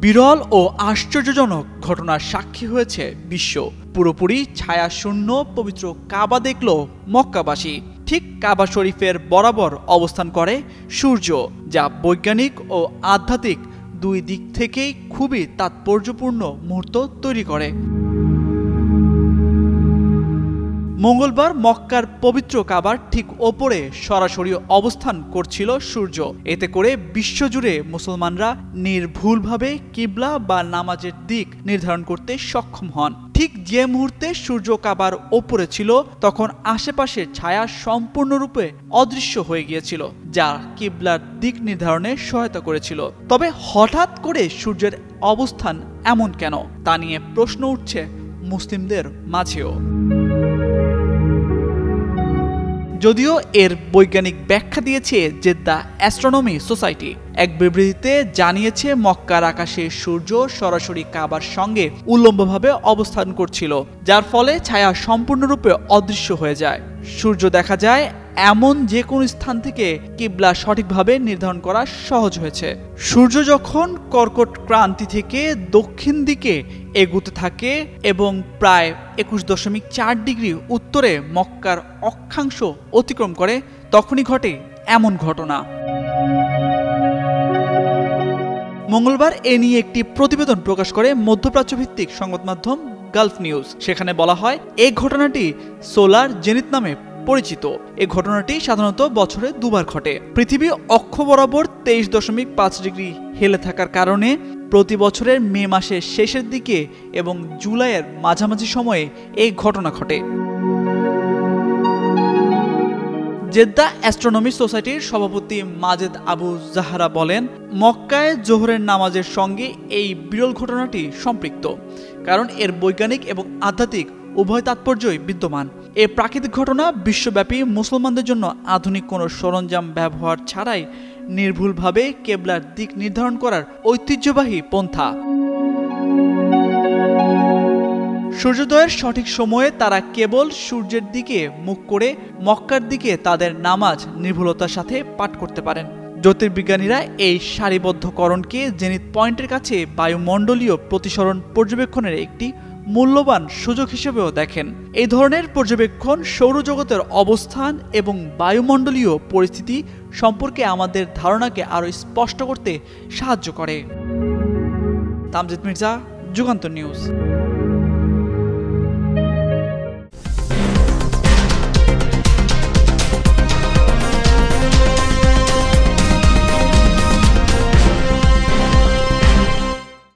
বিরল ও আশ্চর্যজনক ঘটনার সাক্ষী হয়েছে বিশ্ব। পুরোপুরি ছায়াশূন্য পবিত্র কাবা দেখল মক্কাবাসী। ঠিক কাবা শরীফের বরাবর অবস্থান করে সূর্য, যা বৈজ্ঞানিক ও আধ্যাত্মিক দুই দিক থেকেই খুবই তাৎপর্যপূর্ণ মুহূর্ত তৈরি করে। মঙ্গলবার মক্কার পবিত্র কাবার ঠিক ওপরে সরাসরি অবস্থান করছিল সূর্য। এতে করে বিশ্বজুড়ে মুসলমানরা নির্ভুলভাবে কিবলা বা নামাজের দিক নির্ধারণ করতে সক্ষম হন। ঠিক যে মুহূর্তে সূর্য কাবার ওপরে ছিল, তখন আশেপাশের ছায়া সম্পূর্ণরূপে অদৃশ্য হয়ে গিয়েছিল, যা কিবলার দিক নির্ধারণে সহায়তা করেছিল। তবে হঠাৎ করে সূর্যের অবস্থান এমন কেন, তা নিয়ে প্রশ্ন উঠছে মুসলিমদের মাঝেও। যদিও এর বৈজ্ঞানিক ব্যাখ্যা দিয়েছে জেদ্দা অ্যাস্ট্রোনমি সোসাইটি। এক বিবৃতিতে জানিয়েছে, মক্কার আকাশে সূর্য সরাসরি কাবার সঙ্গে উল্লম্বভাবে অবস্থান করছিল, যার ফলে ছায়া সম্পূর্ণরূপে অদৃশ্য হয়ে যায়। সূর্য দেখা যায় এমন যে কোনো স্থান থেকে কিবলা সঠিকভাবে নির্ধারণ করা সহজ হয়েছে। সূর্য যখন কর্কট ক্রান্তি থেকে দক্ষিণ দিকে এগুতে থাকে এবং প্রায় 21.4 ডিগ্রি উত্তরে মক্কার অক্ষাংশ অতিক্রম করে, তখনই ঘটে এমন ঘটনা। মঙ্গলবার এ নিয়ে একটি প্রতিবেদন প্রকাশ করে মধ্যপ্রাচ্য ভিত্তিক সংবাদ মাধ্যম গালফ নিউজ। সেখানে বলা হয়, এই ঘটনাটি সোলার জেনিথ নামে পরিচিত। এই ঘটনাটি সাধারণত বছরে দুবার ঘটে। পৃথিবী অক্ষ বরাবর 23.5 ডিগ্রি হেলে থাকার কারণে প্রতি বছরের মে মাসের শেষের দিকে এবং জুলাইয়ের মাঝামাঝি সময়ে এই ঘটনা ঘটে। জেদ্দা অ্যাস্ট্রোনমি সোসাইটির সভাপতি মাজেদ আবু জাহরা বলেন, মক্কায় জোহরের নামাজের সঙ্গে এই বিরল ঘটনাটি সম্পৃক্ত, কারণ এর বৈজ্ঞানিক এবং আধ্যাত্মিক উভয় তাৎপর্যই বিদ্যমান। এ প্রাকৃতিক ঘটনা বিশ্বব্যাপী মুসলমানদের জন্য আধুনিক কোনো সরঞ্জাম ব্যবহার ছাড়াই নির্ভুলভাবে কেবলার দিক নির্ধারণ করার ঐতিহ্যবাহী পন্থা। সূর্যোদয়ের সঠিক সময়ে তারা কেবল সূর্যের দিকে মুখ করে মক্কার দিকে তাদের নামাজ নির্ভুলতার সাথে পাঠ করতে পারেন। জ্যোতির্বিজ্ঞানীরা এই সারিবদ্ধকরণকে জেনিথ পয়েন্টের কাছে বায়ুমণ্ডলীয় প্রতিসরণ পর্যবেক্ষণের একটি মূল্যবান সুযোগ হিসেবেও দেখেন। এই ধরনের পর্যবেক্ষণ সৌরজগতের অবস্থান এবং বায়ুমণ্ডলীয় পরিস্থিতি সম্পর্কে আমাদের ধারণাকে আরও স্পষ্ট করতে সাহায্য করে। তামজিদ মির্জা, যুগান্তর নিউজ।